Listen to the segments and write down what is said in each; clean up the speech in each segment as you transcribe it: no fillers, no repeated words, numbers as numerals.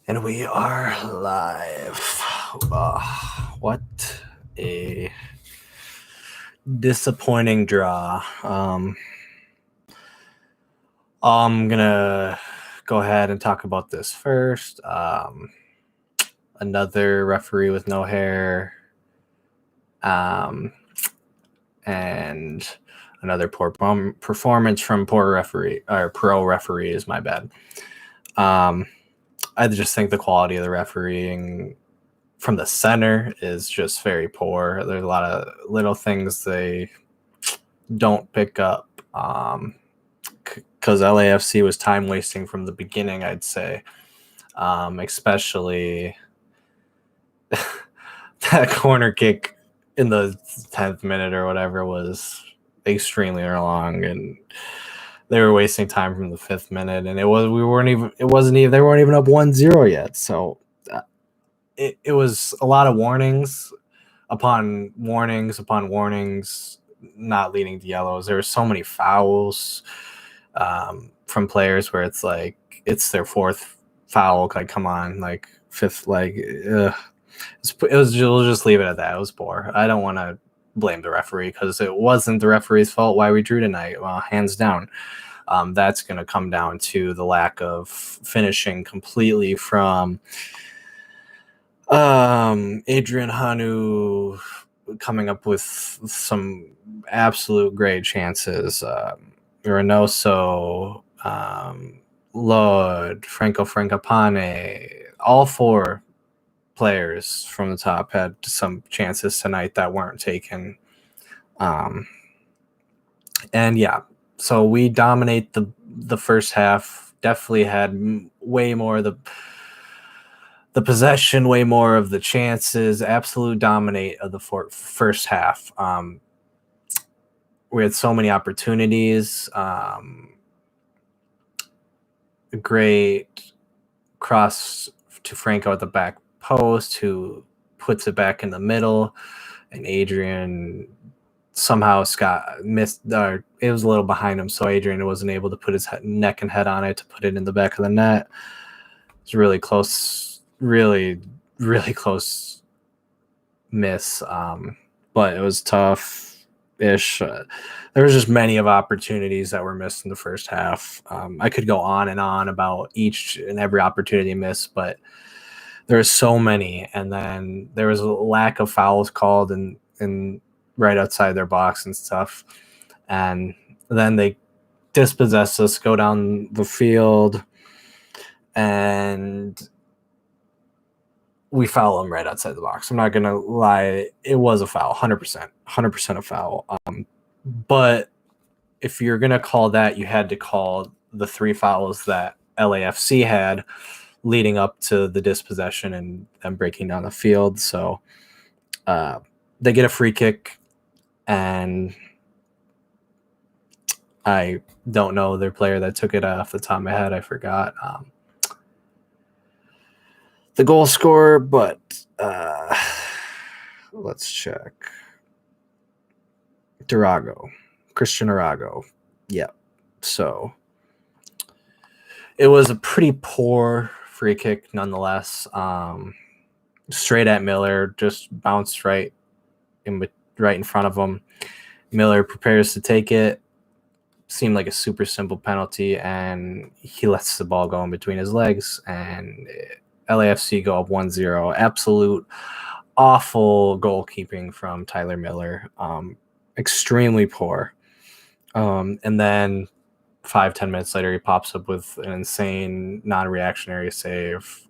And we are live. What a disappointing draw. I'm gonna go ahead and talk about this first. Another referee with no hair, and another poor performance from poor referee or pro referees. My bad. I just think the quality of the refereeing from the center is just very poor. There's a lot of little things they don't pick up. Because LAFC was time wasting from the beginning, I'd say. Especially that corner kick in the 10th minute or whatever was extremely long, and they were wasting time from the 5th minute, and they weren't even up 1-0 yet. So it was a lot of warnings upon warnings upon warnings, not leading to yellows. There were so many fouls from players where it's like it's their 4th foul. Like, come on, like 5th, like we'll just leave it at that. It was poor. I don't want to blame the referee because it wasn't the referee's fault why we drew tonight. Well, hands down. That's going to come down to the lack of finishing completely from Adrian Hanu coming up with some absolute great chances. Reynoso, Lod, Franco Francopane, all 4 players from the top had some chances tonight that weren't taken. And yeah, so we dominate the first half. Definitely had way more of the possession, way more of the chances. Absolute dominate of the first half. We had so many opportunities. Great cross to Franco at the back post, who puts it back in the middle, and Adrian somehow missed. It was a little behind him, so Adrian wasn't able to put his neck and head on it to put it in the back of the net. It's really close, really, really close miss, but it was tough-ish. There was just many of opportunities that were missed in the first half. I could go on and on about each and every opportunity missed, but there were so many, and then there was a lack of fouls called and right outside their box and stuff, and then they dispossess us, go down the field, and we foul them right outside the box. I'm not going to lie. It was a foul, 100% a foul. But if you're going to call that, you had to call the 3 fouls that LAFC had leading up to the dispossession and them breaking down the field. So they get a free kick, and I don't know their player that took it off the top of my head. I forgot the goal scorer, but let's check. Christian Arago. Yeah. So it was a pretty poor free kick nonetheless. Straight at Miller, just bounced right in front of him. Miller prepares to take it. Seemed like a super simple penalty, and he lets the ball go in between his legs, and LAFC go up 1-0. Absolute awful goalkeeping from Tyler Miller. Extremely poor. And then 5-10 minutes later, he pops up with an insane non-reactionary save.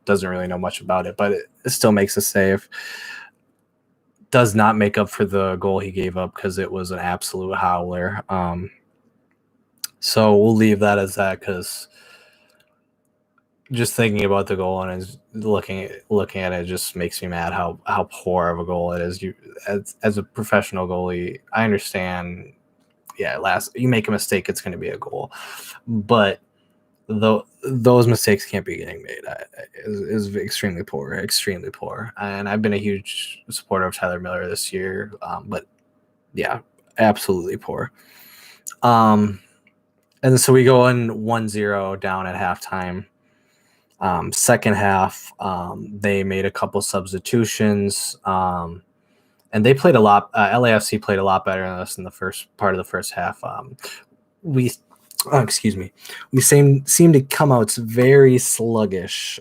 Doesn't really know much about it, but it still makes a save. Does not make up for the goal he gave up because it was an absolute howler. So we'll leave that as that, because just thinking about the goal and looking at it just makes me mad how poor of a goal it is. As a professional goalie, I understand. Yeah, you make a mistake, it's going to be a goal, but those mistakes can't be getting made. Is extremely poor, and I've been a huge supporter of Tyler Miller this year, but yeah, absolutely poor. And so we go in 1-0 down at halftime. Second half, they made a couple substitutions, and they played a lot. LAFC played a lot better than us in the first part of the first half. We excuse me, we seem to come out very sluggish,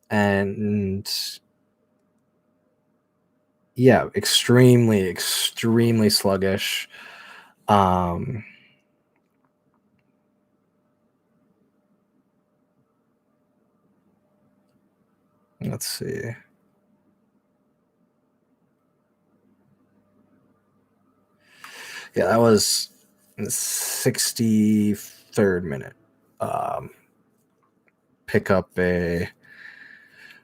and yeah, extremely sluggish. Let's see. Yeah, that was in the 63rd minute. Pick up a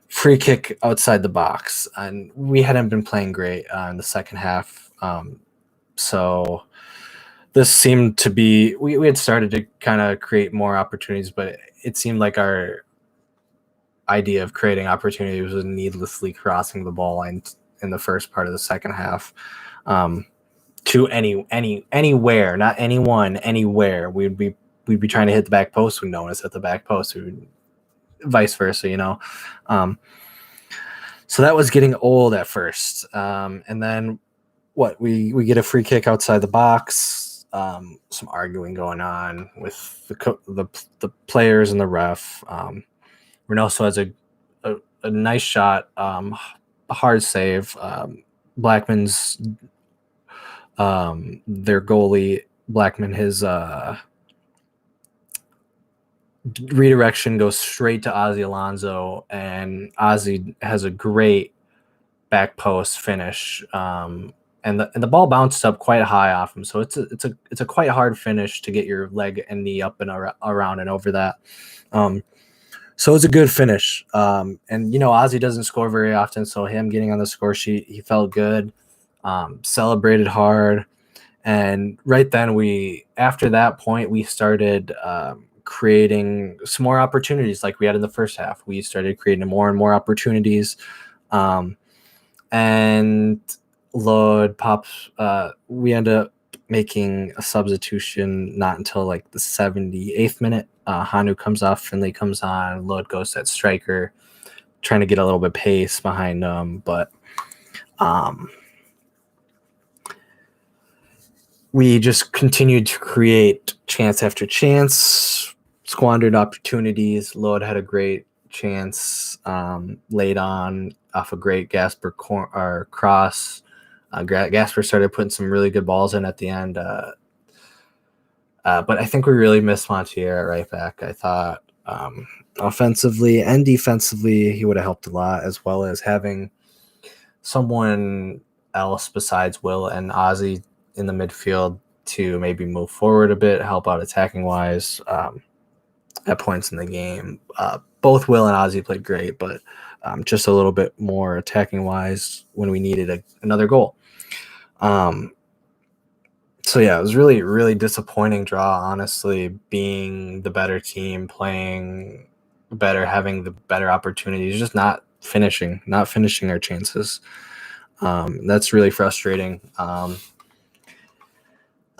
free kick outside the box, and we hadn't been playing great in the second half. So this seemed to be we had started to kind of create more opportunities, but it seemed like our idea of creating opportunities was needlessly crossing the ball in the first part of the second half. To anywhere, not anyone, anywhere. We'd be trying to hit the back post when no one is at the back post. We would, vice versa, you know. So that was getting old at first, and then we get a free kick outside the box. Some arguing going on with the players and the ref. Reynoso has a nice shot, a hard save. Blackman's their goalie, Blackman, his redirection goes straight to Ozzy Alonso, and Ozzy has a great back post finish. And the ball bounced up quite high off him, so it's a quite hard finish to get your leg and knee up and around and over that. So it's a good finish. And Ozzy doesn't score very often, so him getting on the score sheet, he felt good. Celebrated hard, and right then after that point we started creating some more opportunities like we had in the first half. We started creating more and more opportunities, and Lod pops. We end up making a substitution not until like the 78th minute. Hanu comes off, Finley comes on, Lod goes at striker, trying to get a little bit pace behind him, but we just continued to create chance after chance, squandered opportunities. Lod had a great chance laid on off a great Gasper cross. Gasper started putting some really good balls in at the end. But I think we really missed Montier at right back. I thought offensively and defensively he would have helped a lot, as well as having someone else besides Will and Ozzy in the midfield to maybe move forward a bit, help out attacking wise at points in the game. Both Will and Ozzy played great, but just a little bit more attacking wise when we needed another goal. So yeah, it was really, really disappointing draw, honestly, being the better team, playing better, having the better opportunities, just not finishing our chances. That's really frustrating.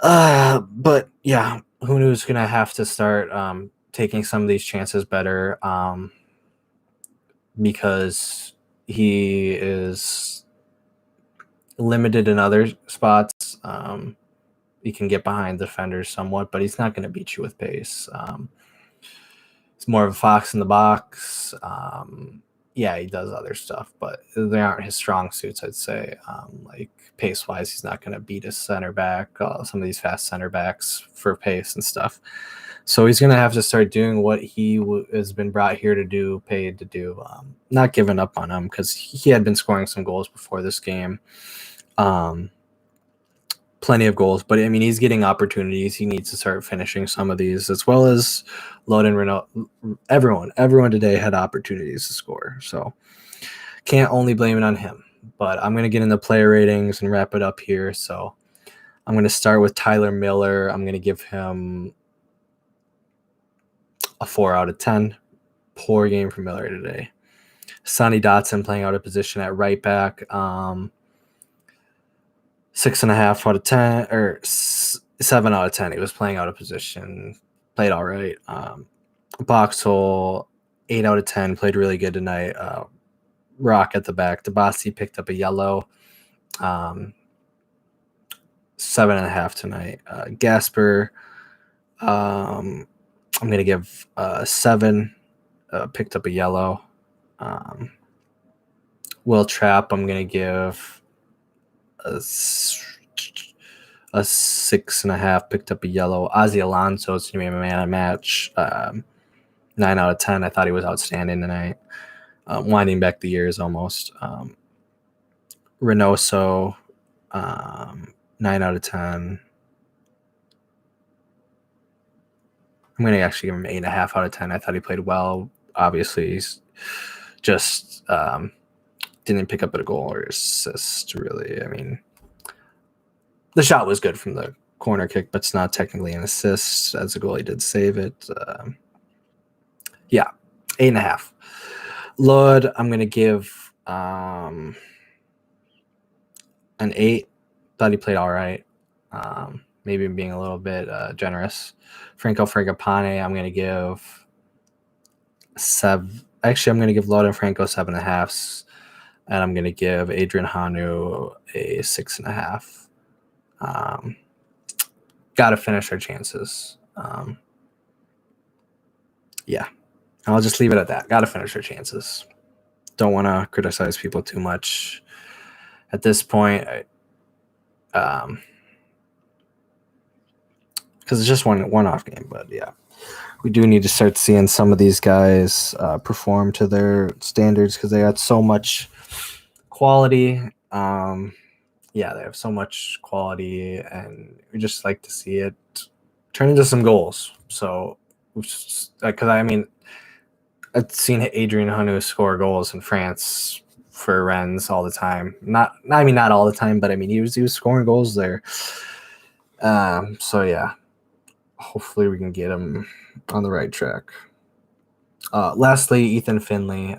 But yeah, Hunu's going to have to start taking some of these chances better, because he is limited in other spots. He can get behind defenders somewhat, but he's not going to beat you with pace. It's more of a fox in the box. Yeah, he does other stuff, but they aren't his strong suits, I'd say. Like pace-wise, he's not going to beat a center back, some of these fast center backs for pace and stuff. So he's going to have to start doing what he has been brought here to do, paid to do. Not giving up on him, because he had been scoring some goals before this game. Plenty of goals, but I mean, he's getting opportunities. He needs to start finishing some of these, as well as Loden, Renault. Everyone today had opportunities to score, so can't only blame it on him. But I'm going to get into player ratings and wrap it up here. So I'm going to start with Tyler Miller. I'm going to give him a 4 out of 10. Poor game for Miller today. Sonny Dotson playing out of position at right back. 6.5 out of 10, or 7 out of 10. He was playing out of position, played all right. Boxhole, 8 out of 10. Played really good tonight. Rock at the back. Dabasi picked up a yellow. 7.5 tonight. Gasper, I'm going to give 7. Picked up a yellow. Will Trapp, I'm going to give a 6.5. Picked up a yellow. Ozzy Alonso is going to be my man of match. 9 out of 10. I thought he was outstanding tonight. Winding back the years almost. Reynoso, 9 out of 10. I'm going to actually give him 8.5 out of 10. I thought he played well. Obviously, he's just didn't pick up a goal or assist, really. I mean, the shot was good from the corner kick, but it's not technically an assist. As a goal, he did save it. 8.5. Lod, I'm going to give an 8. Thought he played all right. Maybe being a little bit generous. Franco Fragapane, I'm going to give 7. Actually, I'm going to give Lod and Franco 7.5s. And I'm going to give Adrian Hanu a 6.5. Got to finish our chances. I'll just leave it at that. Got to finish our chances. Don't want to criticize people too much at this point. Because it's just one-off game. But yeah, we do need to start seeing some of these guys perform to their standards because they got so much quality. They have so much quality, and we just like to see it turn into some goals. So, because I've seen Adrian Hanu score goals in France for Rennes all the time. Not all the time, but he was scoring goals there. Hopefully we can get him on the right track. Lastly, Ethan Finley,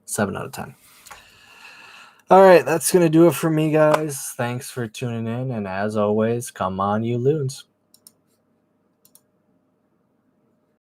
7 out of 10. All right, that's going to do it for me, guys. Thanks for tuning in. And as always, come on, you loons.